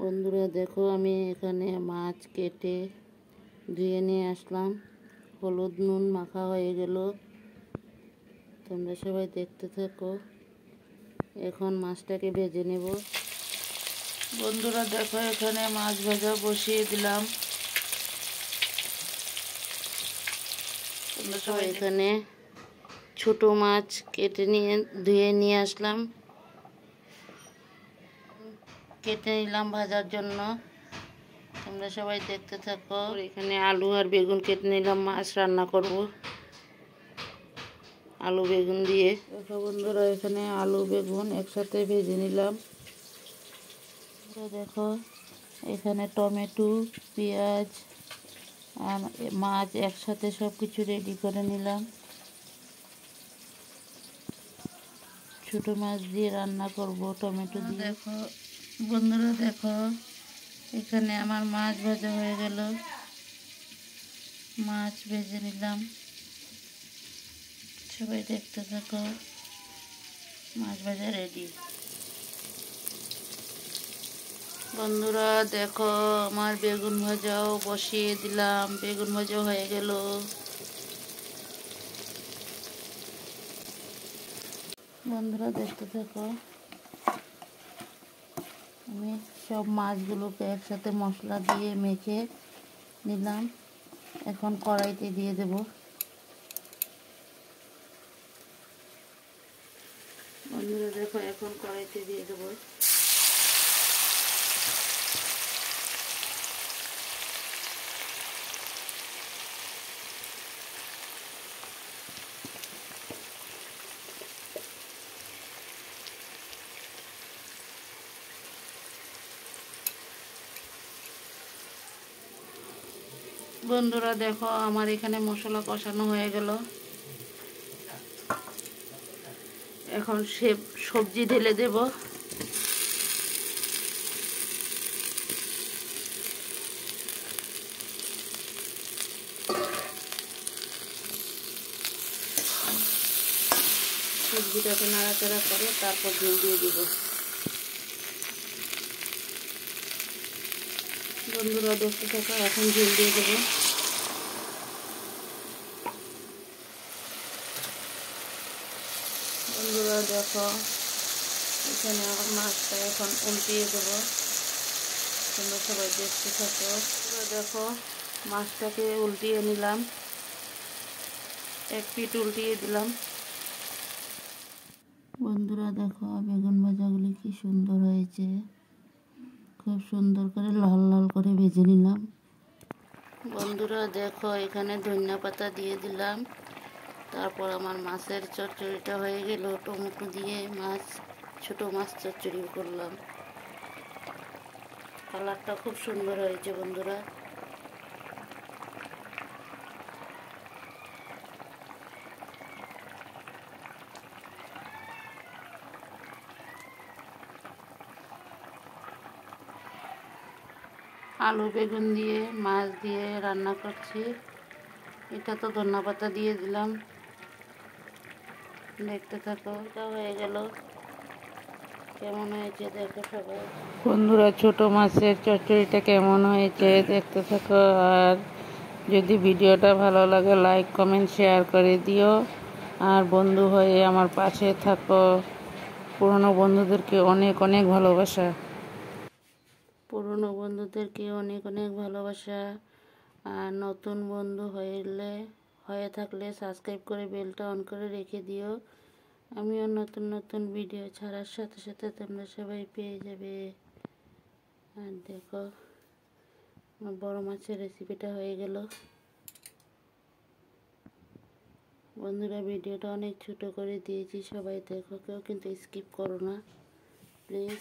বন্ধুরা দেখো, আমি এখানে মাছ কেটে ধুয়ে নিয়ে আসলাম। হলুদ নুন মাখা হয়ে গেল। তোমরা সবাই দেখতে থাকো। এখন মাছটাকে ভেজে নেব। বন্ধুরা দেখো, এখানে মাছ ভাজা বসিয়ে দিলাম। তোমরা সবাই এখানে ছোট মাছ কেটে নিয়ে ধুয়ে নিয়ে আসলাম, কেটে নিলাম ভাজার জন্য। তোমরা সবাই দেখতে থাকো। এখানে আলু আর বেগুন কেটে নিলাম, মাছ রান্না করব আলু বেগুন দিয়ে। দেখো বন্ধুরা, এখানে আলু বেগুন একসাথে ভেজে নিলাম। দেখো এখানে টমেটো, পেঁয়াজ আর মাছ একসাথে সব কিছু রেডি করে নিলাম। ছোট মাছ দিয়ে রান্না করব টমেটো দিয়ে। দেখো বন্ধুরা, দেখো এখানে আমার মাছ ভাজা হয়ে গেল। মাছ ভেজে নিলাম। সবাই দেখতে থাকো। মাছ ভাজা রেডি। বন্ধুরা দেখো, আমার বেগুন ভাজাও বসিয়ে দিলাম। বেগুন ভাজাও হয়ে গেল। বন্ধুরা দেখতে থাকো। আমি সব মাছগুলোকে একসাথে মশলা দিয়ে মেখে নিলাম। এখন কড়াইতে দিয়ে দেব। বন্ধুরা দেখো, এখন কড়াইতে দিয়ে দেব। বন্ধুরা দেখো, আমার এখানে মশলা কষানো হয়ে গেল। এখন সবজি ঢেলে দেব। সবজিটাকে নাড়াচাড়া করে তারপর ঝোল দিয়ে দেব। বন্ধুরা দেখতে থাকো, এখন ঝোল দিয়ে দেব। বন্ধুরা দেখো, এখানে আমার মাছটা এখন উল্টিয়ে দেবো। তোমরা সবাই দেখতে থাকো। দেখো, মাছটাকে উল্টিয়ে নিলাম। এক পিঠ উল্টিয়ে দিলাম। বন্ধুরা দেখো, বেগুন ভাজাগুলি কি সুন্দর হয়েছে। খুব সুন্দর করে লাল লাল করে ভেজে নিলাম। বন্ধুরা দেখো, এখানে ধনিয়া পাতা দিয়ে দিলাম। তারপর আমার মাছের চচ্চড়িটা হয়ে গেল। টমেটো দিয়ে ছোট মাছ চচ্চড়ি করলাম। কালারটা খুব সুন্দর হয়েছে বন্ধুরা। আলু বেগুন দিয়ে মাছ দিয়ে রান্না করছি। এটা তো ধনিয়া পাতা দিয়ে দিলাম। দেখতে থাকো। এটা হয়ে গেল। কেমন হয়েছে দেখো সবাই। বন্ধুরা, ছোট মাছের চচ্চড়িটা কেমন হয়েছে দেখতে থাকো। আর যদি ভিডিওটা ভালো লাগে লাইক কমেন্ট শেয়ার করে দিও। আর বন্ধু হয়ে আমার পাশে থাকো। পুরনো বন্ধুদেরকে অনেক অনেক ভালোবাসা। পুরনো বন্ধুদেরকে অনেক অনেক ভালোবাসা। আর নতুন বন্ধু হয়ে থাকলে সাবস্ক্রাইব করে বেলটা অন করে রেখে দিও। আমিও নতুন নতুন ভিডিও ছাড়ার সাথে সাথে তোমরা সবাই পেয়ে যাবে। আর দেখো, আমার বড় মাছের রেসিপিটা হয়ে গেল। বন্ধুরা ভিডিওটা অনেক ছোট করে দিয়েছি, সবাই দেখো, কেউ কিন্তু স্কিপ করো না প্লিজ।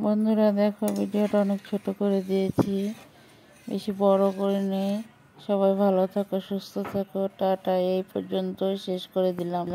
বন্ধুরা দেখো, ভিডিওটা অনেক ছোট করে দিয়েছি, বেশি বড় করে নেই। সবাই ভালো থাকো, সুস্থ থাকো। টাটা, এই পর্যন্ত শেষ করে দিলাম।